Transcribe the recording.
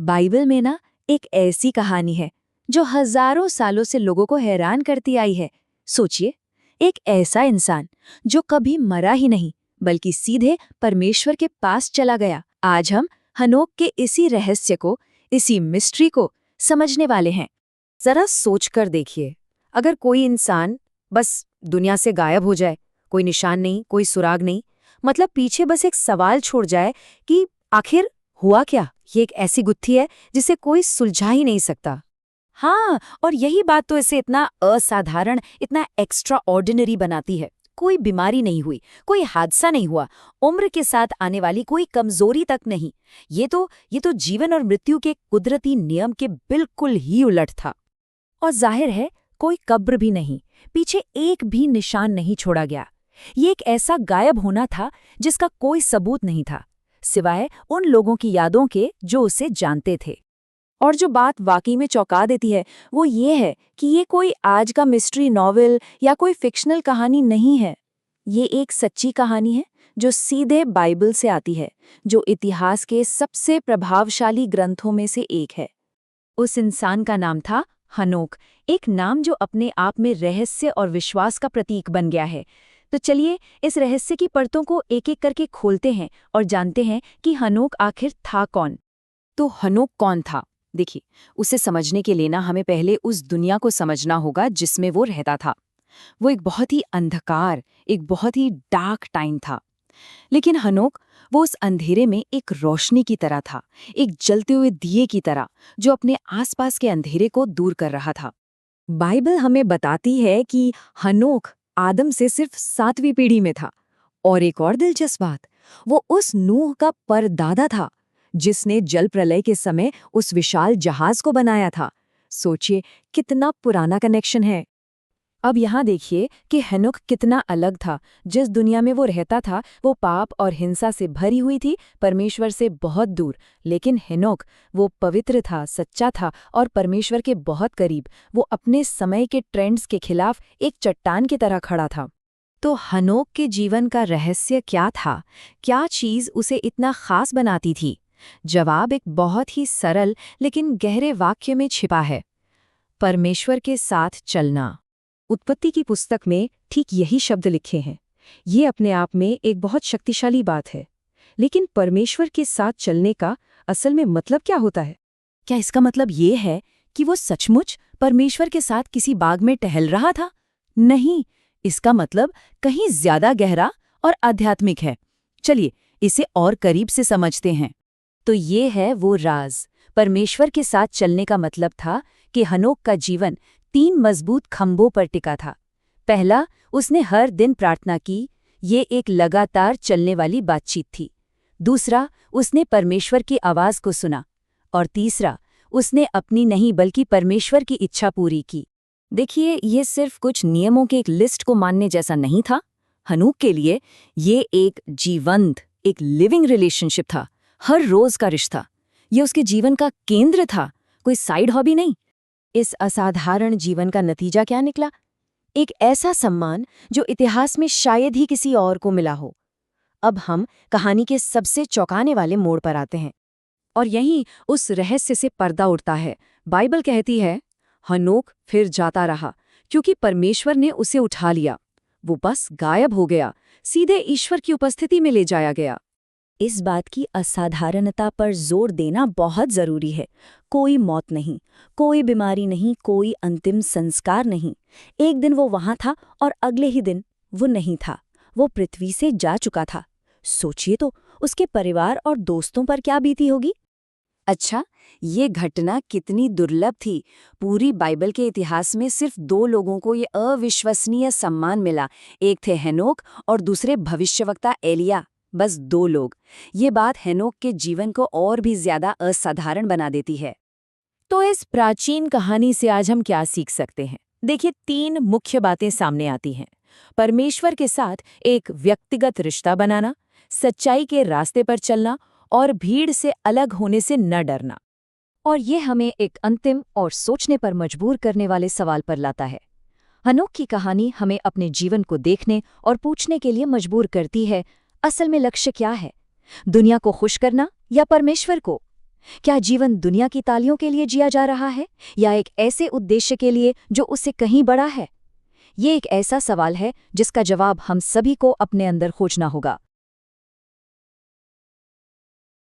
Bible में ना एक ऐसी कहानी है जो हजारों सालों से लोगों को हैरान करती आई है। सोचिए, एक ऐसा इंसान जो कभी मरा ही नहीं बल्कि सीधे परमेश्वर के पास चला गया। आज हम हनोक के इसी रहस्य को, इसी मिस्ट्री को समझने वाले हैं। जरा सोच कर देखिए, अगर कोई इंसान बस दुनिया से गायब हो जाए, कोई निशान नहीं, कोई सुराग नहीं, मतलब पीछे बस एक सवाल छोड़ जाए कि आखिर हुआ क्या। ये एक ऐसी गुत्थी है जिसे कोई सुलझा ही नहीं सकता। हाँ, और यही बात तो इसे इतना असाधारण, इतना एक्स्ट्रा ऑर्डिनरी बनाती है। कोई बीमारी नहीं हुई, कोई हादसा नहीं हुआ, उम्र के साथ आने वाली कोई कमजोरी तक नहीं। ये तो जीवन और मृत्यु के कुदरती नियम के बिल्कुल ही उलट था। और जाहिर है, कोई कब्र भी नहीं, पीछे एक भी निशान नहीं छोड़ा गया। ये एक ऐसा गायब होना था जिसका कोई सबूत नहीं था, सिवाय उन लोगों की यादों के जो उसे जानते थे। और जो बात वाकई में चौंका देती है वो ये है कि ये कोई आज का मिस्ट्री नॉवेल या कोई फिक्शनल कहानी नहीं है। ये एक सच्ची कहानी है जो सीधे बाइबल से आती है, जो इतिहास के सबसे प्रभावशाली ग्रंथों में से एक है। उस इंसान का नाम था हनोक, एक नाम जो अपने आप में रहस्य और विश्वास का प्रतीक बन गया है। तो चलिए इस रहस्य की परतों को एक-एक करके खोलते हैं और जानते हैं कि हनोक आखिर था कौन। तो हनोक कौन था? देखिए, उसे समझने के लिए ना हमें पहले उस दुनिया को समझना होगा जिसमें वो रहता था। वो एक बहुत ही अंधकार, एक बहुत ही डार्क टाइम था। लेकिन हनोक, वो उस अंधेरे में एक रोशनी की तरह था, एक जलते हुए दिए की तरह, जो अपने आसपास के अंधेरे को दूर कर रहा था। बाइबल हमें बताती है कि हनोक आदम से सिर्फ 7वीं पीढ़ी में था। और एक और दिलचस्प बात, वो उस नूह का परदादा था जिसने जल प्रलय के समय उस विशाल जहाज को बनाया था। सोचिए कितना पुराना कनेक्शन है। अब यहाँ देखिए कि हेनोक कितना अलग था। जिस दुनिया में वो रहता था वो पाप और हिंसा से भरी हुई थी, परमेश्वर से बहुत दूर। लेकिन हेनोक, वो पवित्र था, सच्चा था और परमेश्वर के बहुत करीब। वो अपने समय के ट्रेंड्स के खिलाफ एक चट्टान की तरह खड़ा था। तो हनोक के जीवन का रहस्य क्या था? क्या चीज़ उसे इतना खास बनाती थी? जवाब एक बहुत ही सरल लेकिन गहरे वाक्य में छिपा है, परमेश्वर के साथ चलना। उत्पत्ति की पुस्तक में ठीक यही शब्द लिखे हैं। ये अपने आप में एक बहुत शक्तिशाली बात है। लेकिन परमेश्वर के साथ चलने का असल में मतलब क्या होता है? क्या इसका मतलब ये है कि वो सचमुच परमेश्वर के साथ किसी बाग में टहल रहा था? नहीं, इसका मतलब कहीं ज्यादा गहरा और आध्यात्मिक है। चलिए इसे और करीब से समझते हैं। तो ये है वो राज। परमेश्वर के साथ चलने का मतलब था कि हनोक का जीवन 3 मजबूत खंभों पर टिका था। पहला, उसने हर दिन प्रार्थना की। ये एक लगातार चलने वाली बातचीत थी। दूसरा, उसने परमेश्वर की आवाज को सुना। और तीसरा, उसने अपनी नहीं बल्कि परमेश्वर की इच्छा पूरी की। देखिए, ये सिर्फ कुछ नियमों के एक लिस्ट को मानने जैसा नहीं था। हनोक के लिए ये एक जीवंत, एक लिविंग रिलेशनशिप था, हर रोज का रिश्ता। ये उसके जीवन का केंद्र था, कोई साइड हॉबी नहीं। इस असाधारण जीवन का नतीजा क्या निकला? एक ऐसा सम्मान जो इतिहास में शायद ही किसी और को मिला हो। अब हम कहानी के सबसे चौंकाने वाले मोड़ पर आते हैं। और यहीं उस रहस्य से पर्दा उठता है। बाइबल कहती है, हनोक फिर जाता रहा क्योंकि परमेश्वर ने उसे उठा लिया। वो बस गायब हो गया, सीधे ईश्वर की उपस्थिति में ले जाया गया। इस बात की असाधारणता पर जोर देना बहुत जरूरी है। कोई मौत नहीं, कोई बीमारी नहीं, कोई अंतिम संस्कार नहीं। एक दिन वो वहां था और अगले ही दिन वो नहीं था। वो पृथ्वी से जा चुका था। सोचिए तो उसके परिवार और दोस्तों पर क्या बीती होगी। अच्छा, ये घटना कितनी दुर्लभ थी। पूरी बाइबल के इतिहास में सिर्फ 2 लोगों को ये अविश्वसनीय सम्मान मिला। एक थे हेनोक और दूसरे भविष्यवक्ता एलिया। बस 2 लोग। ये बात हेनोक के जीवन को और भी ज्यादा असाधारण बना देती है। तो इस प्राचीन कहानी से आज हम क्या सीख सकते हैं? देखिए, 3 मुख्य बातें सामने आती हैं। परमेश्वर के साथ एक व्यक्तिगत रिश्ता बनाना, सच्चाई के रास्ते पर चलना और भीड़ से अलग होने से न डरना। और ये हमें एक अंतिम और सोचने पर मजबूर करने वाले सवाल पर लाता है। हनोक की कहानी हमें अपने जीवन को देखने और पूछने के लिए मजबूर करती है, असल में लक्ष्य क्या है? दुनिया को खुश करना या परमेश्वर को? क्या जीवन दुनिया की तालियों के लिए जिया जा रहा है या एक ऐसे उद्देश्य के लिए जो उससे कहीं बड़ा है? ये एक ऐसा सवाल है जिसका जवाब हम सभी को अपने अंदर खोजना होगा।